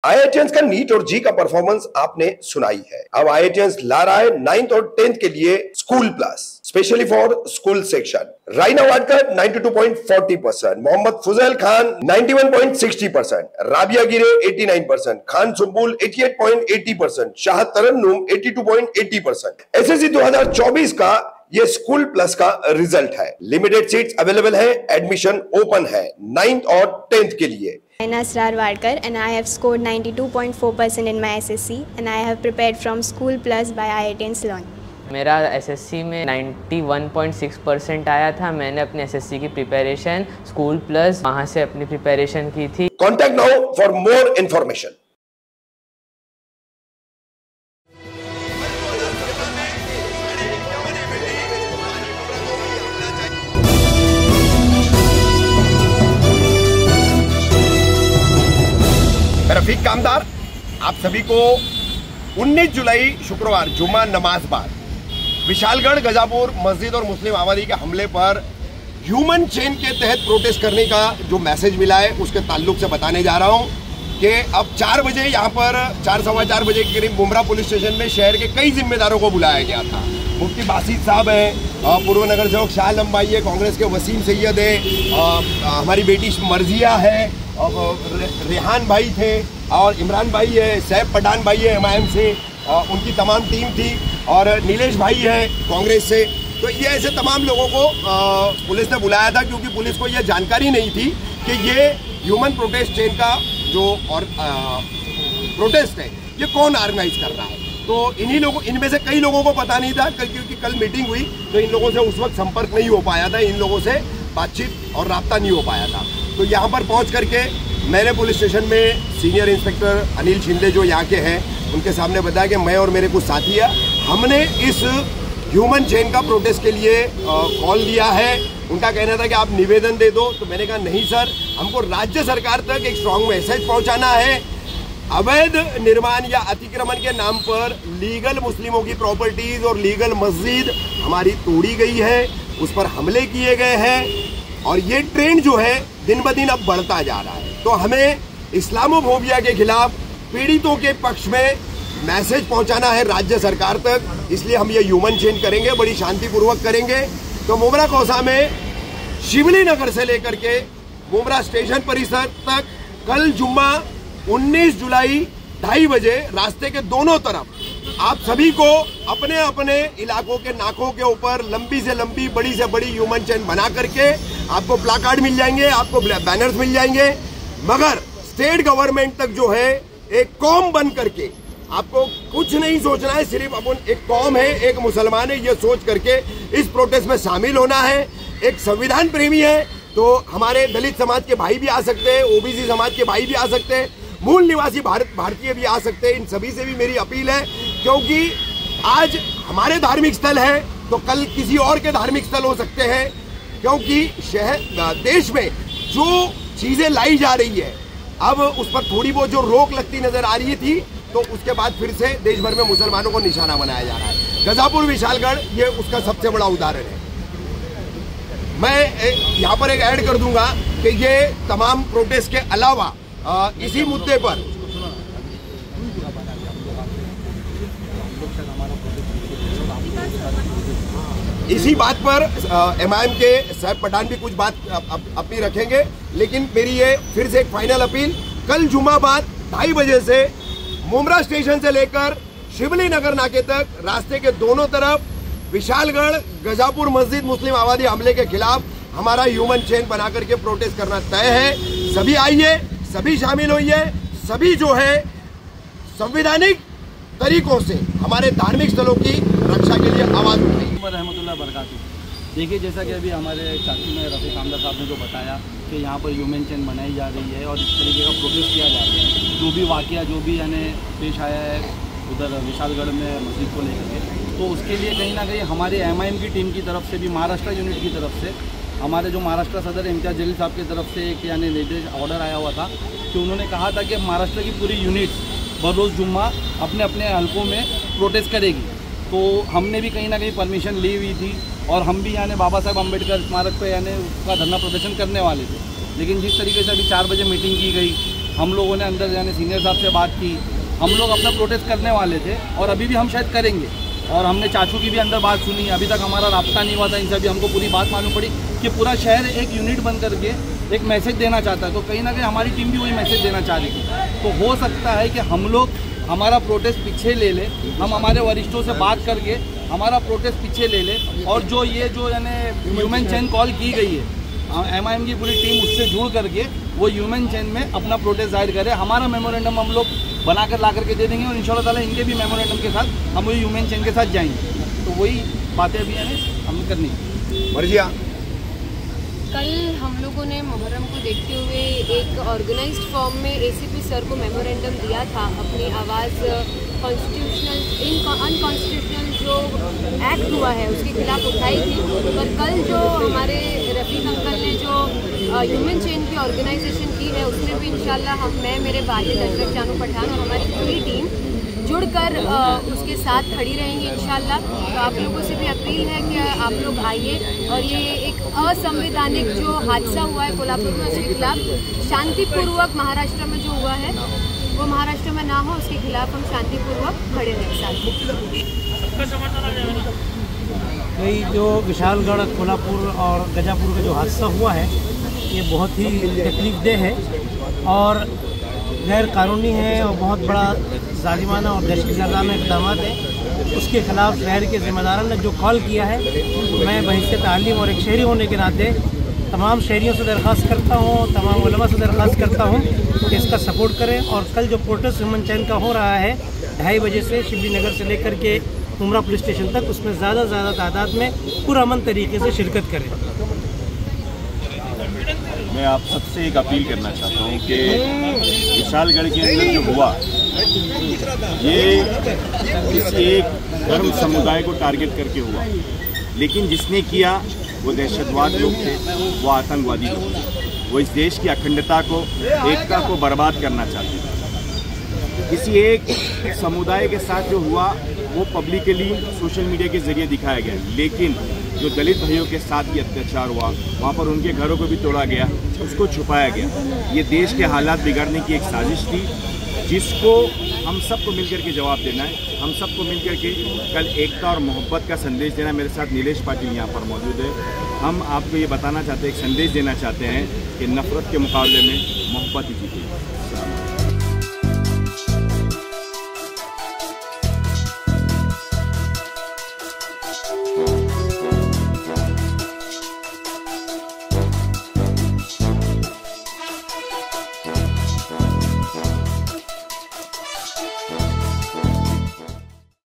IITians का NEET और जी का परफॉर्मेंस आपने सुनाई है। अब IITians ला रहा है 9th और 10th के लिए school plus, specially for school section. Raina Wadkar 92.40%, Mohammad Fuzail Khan 91.60%, Rabia Gire 89%, Khan Sumbul 88.80%, Shah Tarannum 82.80%। SSC 2024 का ये स्कूल प्लस का रिजल्ट है। लिमिटेड सीट्स अवेलेबल है, एडमिशन ओपन है 9th और 10th के लिए। Raina Asrar Wadkar and I have scored 92.4% in my SSC and I have prepared from School Plus by IITians Learn। मेरा SSC में 91.6% आया था। मैंने अपने SSC की प्रिपरेशन स्कूल प्लस वहाँ से अपनी प्रिपरेशन की थी। Contact now for more information. Rafiq Kamdar आप सभी को 19 जुलाई शुक्रवार जुम्मा नमाज बाद विशालगढ़ गजापुर मस्जिद और मुस्लिम आबादी के हमले पर ह्यूमन चेन के तहत प्रोटेस्ट करने का जो मैसेज मिला है उसके ताल्लुक से बताने जा रहा हूं कि अब 4 बजे यहाँ पर 4 सवा 4 बजे के करीब मुमरा पुलिस स्टेशन में शहर के कई जिम्मेदारों को बुलाया गया था। मुफ्ती बासित साहब हैं, पूर्व नगर सेवक शाह आलम भाई है, कांग्रेस के वसीम सैयद है, हमारी बेटी मर्जिया है, रेहान भाई थे और इमरान भाई है, सैफ पठान भाई है MIM से, उनकी तमाम टीम थी और नीलेश भाई है कांग्रेस से। तो ये ऐसे तमाम लोगों को पुलिस ने बुलाया था क्योंकि पुलिस को ये जानकारी नहीं थी कि ये ह्यूमन प्रोटेस्ट चेन का जो और प्रोटेस्ट है ये कौन ऑर्गेनाइज कर रहा है। तो इन्हीं लोगों इनमें से कई लोगों को पता नहीं था क्योंकि कल मीटिंग हुई तो इन लोगों से उस वक्त संपर्क नहीं हो पाया था, इन लोगों से बातचीत और राब्ता नहीं हो पाया था। तो यहाँ पर पहुँच करके मैंने पुलिस स्टेशन में सीनियर इंस्पेक्टर अनिल शिंदे जो यहाँ के हैं उनके सामने बताया कि मैं और मेरे कुछ साथी है हमने इस ह्यूमन चेन का प्रोटेस्ट के लिए कॉल दिया है। उनका कहना था कि आप निवेदन दे दो, तो मैंने कहा नहीं सर, हमको राज्य सरकार तक एक स्ट्रॉन्ग मैसेज पहुंचाना है। अवैध निर्माण या अतिक्रमण के नाम पर लीगल मुस्लिमों की प्रॉपर्टीज और लीगल मस्जिद हमारी तोड़ी गई है, उस पर हमले किए गए हैं और ये ट्रेंड जो है दिन ब दिन अब बढ़ता जा रहा है। तो हमें इस्लामोफोबिया के खिलाफ पीड़ितों के पक्ष में मैसेज पहुंचाना है राज्य सरकार तक, इसलिए हम ये ह्यूमन चेन करेंगे, बड़ी शांतिपूर्वक करेंगे। तो मुमरा कौसा में शिवली नगर से लेकर के मुमरा स्टेशन परिसर तक कल जुम्मा 19 जुलाई 2:30 बजे रास्ते के दोनों तरफ आप सभी को अपने अपने इलाकों के नाकों के ऊपर लंबी से लंबी बड़ी से बड़ी ह्यूमन चेन बना करके आपको प्लाकार्ड मिल जाएंगे, आपको बैनर्स मिल जाएंगे। मगर स्टेट गवर्नमेंट तक जो है एक कौम बन करके आपको कुछ नहीं सोचना है, सिर्फ अपन एक कौम है, एक मुसलमान है, ये सोच करके इस प्रोटेस्ट में शामिल होना है। एक संविधान प्रेमी है तो हमारे दलित समाज के भाई भी आ सकते हैं, OBC समाज के भाई भी आ सकते हैं, मूल निवासी भारतीय भी आ सकते हैं। इन सभी से भी मेरी अपील है क्योंकि आज हमारे धार्मिक स्थल है तो कल किसी और के धार्मिक स्थल हो सकते हैं, क्योंकि देश में जो चीजें लाई जा रही है अब उस पर थोड़ी बहुत जो रोक लगती नजर आ रही थी तो उसके बाद फिर से देश भर में मुसलमानों को निशाना बनाया जा रहा है। गजापुर विशालगढ़ ये उसका सबसे बड़ा उदाहरण है। मैं यहाँ पर एक ऐड कर दूंगा कि ये तमाम प्रोटेस्ट के अलावा इसी मुद्दे पर इसी बात पर MIM के सैफ पठान भी कुछ बात अपनी रखेंगे, लेकिन मेरी ये फिर से एक फाइनल अपील, कल जुम्मा बाद 2:30 बजे से मुमरा स्टेशन से लेकर शिवली नगर नाके तक रास्ते के दोनों तरफ विशालगढ़ गजापुर मस्जिद मुस्लिम आबादी हमले के खिलाफ हमारा ह्यूमन चेन बना करके प्रोटेस्ट करना तय है। सभी आइए, सभी शामिल होइए, सभी जो है संवैधानिक तरीकों से हमारे धार्मिक स्थलों की रक्षा के लिए आवाज उठाइए। रहमतुल्लाह बरकातुहू। देखिए, जैसा कि अभी हमारे साथी में रफीक कामदार साहब ने जो बताया कि यहाँ पर ह्यूमन चेन बनाई जा रही है और इस तरीके का प्रोटेस्ट किया जा रहा है, जो भी वाकया जो भी यानी पेश आया है उधर विशालगढ़ में मस्जिद को लेकर के, तो उसके लिए कहीं ना कहीं हमारे MIM की टीम की तरफ से भी, महाराष्ट्र यूनिट की तरफ से, हमारे जो महाराष्ट्र सदर इम्तियाज जलील साहब की तरफ से एक यानी निर्देश ऑर्डर आया हुआ था कि उन्होंने कहा था कि महाराष्ट्र की पूरी यूनिट बरोज़ जुम्मा अपने अपने हलकों में प्रोटेस्ट करेगी। तो हमने भी कहीं ना कहीं परमिशन ली हुई थी और हम भी यानी बाबा साहब अम्बेडकर स्मारक पे यानी उसका धरना प्रदर्शन करने वाले थे, लेकिन जिस तरीके से अभी 4 बजे मीटिंग की गई, हम लोगों ने अंदर यानी सीनियर साहब से बात की, हम लोग अपना प्रोटेस्ट करने वाले थे और अभी भी हम शायद करेंगे। और हमने चाचू की भी अंदर बात सुनी, अभी तक हमारा राब्ता नहीं हुआ था इनसे, अभी हमको पूरी बात मालूम पड़ी कि पूरा शहर एक यूनिट बन करके एक मैसेज देना चाहता है। तो कहीं ना कहीं हमारी टीम भी वही मैसेज देना चाह रही थी। तो हो सकता है कि हम लोग हमारा प्रोटेस्ट पीछे ले ले, हम हमारे वरिष्ठों से बात करके हमारा प्रोटेस्ट पीछे ले ले, और जो ये जो यानी ह्यूमन चेन कॉल की गई है MIM की पूरी टीम उससे जुड़ करके वो ह्यूमन चेन में अपना प्रोटेस्ट जाहिर करे। हमारा मेमोरेंडम हम लोग बनाकर ला करके दे देंगे और इंशाल्लाह ताला इनके भी मेमोरेंडम के साथ हम वही ह्यूमन चेन के साथ जाएंगे। तो वही बातें अभी यानी हमें करनी है। मर्जिया, कल हम लोगों ने मुहर्रम को देखते हुए एक ऑर्गेनाइज्ड फॉर्म में ACP सर को मेमोरेंडम दिया था, अपनी आवाज़ कॉन्स्टिट्यूशनल अनकॉन्स्टिट्यूशनल जो एक्ट हुआ है उसके खिलाफ उठाई थी। पर कल जो हमारे रफ़ीक अंकल ने जो ह्यूमन चेन की ऑर्गेनाइजेशन की है उसमें भी इंशाल्लाह मैं, मेरे वालिद अशरफ जानू पठान और हमारी पूरी टीम जुड़कर उसके साथ खड़ी रहेंगी इंशाल्लाह। तो आप लोगों से भी अपील है कि आप लोग आइए और ये एक असंवैधानिक जो हादसा हुआ है कोल्हापुर में उसके खिलाफ शांतिपूर्वक महाराष्ट्र में जो हुआ है वो महाराष्ट्र में ना हो, उसके खिलाफ हम शांतिपूर्वक खड़े रहें साथ। यही जो विशालगढ़, कोल्हापुर और गजापुर का जो हादसा हुआ है ये बहुत ही तकलीफदेह है और गैर कानूनी है और बहुत बड़ा जालिमाना और दहशतगर्दाना इक़दाम है। उसके ख़िलाफ़ शहर के ज़िम्मेदारों ने जो कॉल किया है, मैं बहैसियत तालीम और एक शहरी होने के नाते तमाम शहरियों से दरख्वास्त करता हूँ, तमाम उलमा से दरख्वास्त करता हूँ कि इसका सपोर्ट करें। और कल जो प्रोटेस्ट ह्यूमन चैन का हो रहा है 2:30 बजे से शिवली नगर से लेकर के उमरा पुलिस स्टेशन तक, उसमें ज़्यादा से ज़्यादा तादाद में पुरअमन तरीके से शिरकत करें। मैं आप सबसे एक अपील करना चाहता हूँ कि विशालगढ़ के अंदर जो हुआ ये किसी एक धर्म समुदाय को टारगेट करके हुआ, लेकिन जिसने किया वो दहशतवाद लोग थे, वो आतंकवादी लोग थे, वो इस देश की अखंडता को, एकता को बर्बाद करना चाहते थे। किसी एक समुदाय के साथ जो हुआ वो पब्लिकली सोशल मीडिया के ज़रिए दिखाया गया, लेकिन जो दलित भाइयों के साथ ये अत्याचार हुआ, वहाँ पर उनके घरों को भी तोड़ा गया, उसको छुपाया गया। ये देश के हालात बिगाड़ने की एक साजिश थी जिसको हम सबको मिलकर के जवाब देना है। हम सबको मिलकर के कल एकता और मोहब्बत का संदेश देना है। मेरे साथ नीलेश पाटिल यहाँ पर मौजूद है। हम आपको ये बताना चाहते हैं, एक संदेश देना चाहते हैं कि नफ़रत के मुकाबले में मोहब्बत ही जीतेगी।